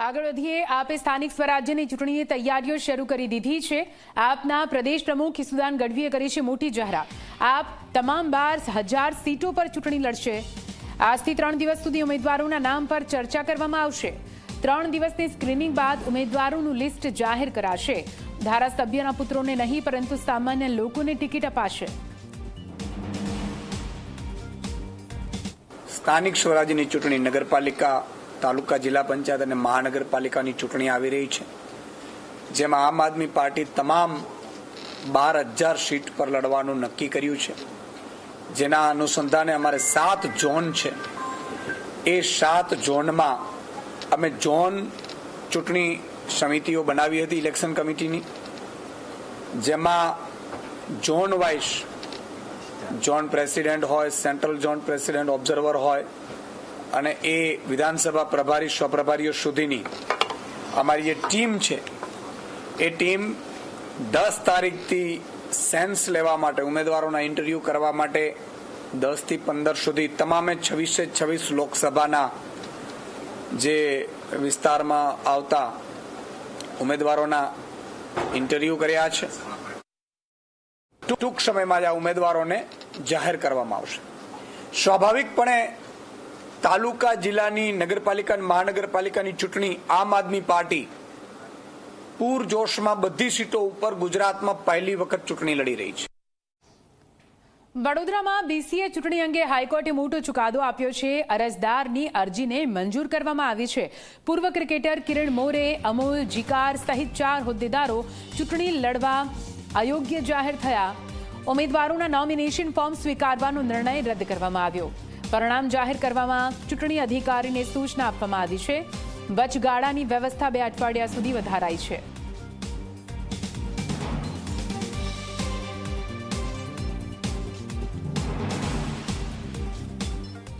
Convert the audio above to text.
આગળ વધીએ. આપે સ્થાનિક સ્વરાજ્યની ચૂંટણીની તૈયારીઓ શરૂ કરી દીધી છે. આપના પ્રદેશ પ્રમુખ ઈસુદાન ગઢવીએ કરી છે મોટી જાહેરાત. આપ તમામ 12,000 સીટો પર ચૂંટણી લડશે. આજથી 3 દિવસ સુધી ઉમેદવારોના નામ પર ચર્ચા કરવામાં આવશે. 3 દિવસની સ્ક્રીનિંગ બાદ ઉમેદવારોનું લિસ્ટ જાહેર કરાશે. ધારાસભ્યના પુત્રોને નહીં પરંતુ સામાન્ય લોકોને ટિકિટ અપાશે. સ્થાનિક સ્વરાજ્યની ચૂંટણી નગરપાલિકા, તાલુકા, જિલ્લા પંચાયત અને મહાનગરપાલિકાની ચૂંટણી આવી રહી છે, જેમાં આમ આદમી પાર્ટી તમામ 12,000 સીટ પર લડવાનું નક્કી કર્યું છે. જેના અનુસંધાને અમારે 7 ઝોન છે. એ 7 ઝોનમાં અમે ઝોન ચૂંટણી સમિતિઓ બનાવી હતી ઇલેક્શન કમિટીની, જેમાં ઝોન વાઇઝ ઝોન પ્રેસિડેન્ટ હોય, સેન્ટ્રલ ઝોન પ્રેસિડેન્ટ, ઓબ્ઝર્વર હોય અને એ વિધાનસભા પ્રભારી, સ્વપ્રભારીઓ સુધીની અમારી જે ટીમ છે, એ ટીમ 10 તારીખથી સેન્સ લેવા માટે, ઉમેદવારોના ઇન્ટરવ્યુ કરવા માટે 10 થી 15 સુધી તમામે 26 લોકસભાના જે વિસ્તારમાં આવતા ઉમેદવારોના ઇન્ટરવ્યુ કર્યા છે. ટૂંક સમયમાં જ આ ઉમેદવારોને જાહેર કરવામાં આવશે. સ્વાભાવિકપણે તાલુકા, જિલ્લાની, નગરપાલિકા, મહાનગરપાલિકાની ચૂંટણી આમ આદમી પાર્ટી પૂરજોશમાં બધી સીટો ઉપર ગુજરાતમાં પહેલી વખત ચૂંટણી લડી રહી છે. વડોદરામાં બીસીએ ચૂંટણી અંગે હાઈકોર્ટે મોટો ચુકાદો આપ્યો છે. અરજદારની અરજીને મંજૂર કરવામાં આવી છે. પૂર્વ ક્રિકેટર કિરણ મોરે, અમોલ જીકાર સહિત 4 હોદ્દેદારો ચૂંટણી લડવા અયોગ્ય જાહેર થયા. ઉમેદવારોના નોમિનેશન ફોર્મ સ્વીકારવાનો નિર્ણય રદ કરવામાં આવ્યો. પરિણામ જાહેર કરવામાં ચૂંટણી અધિકારીને સૂચના આપવામાં આવી છે. વચગાળાની વ્યવસ્થા 2 અઠવાડિયા સુધી વધારાઈ છે.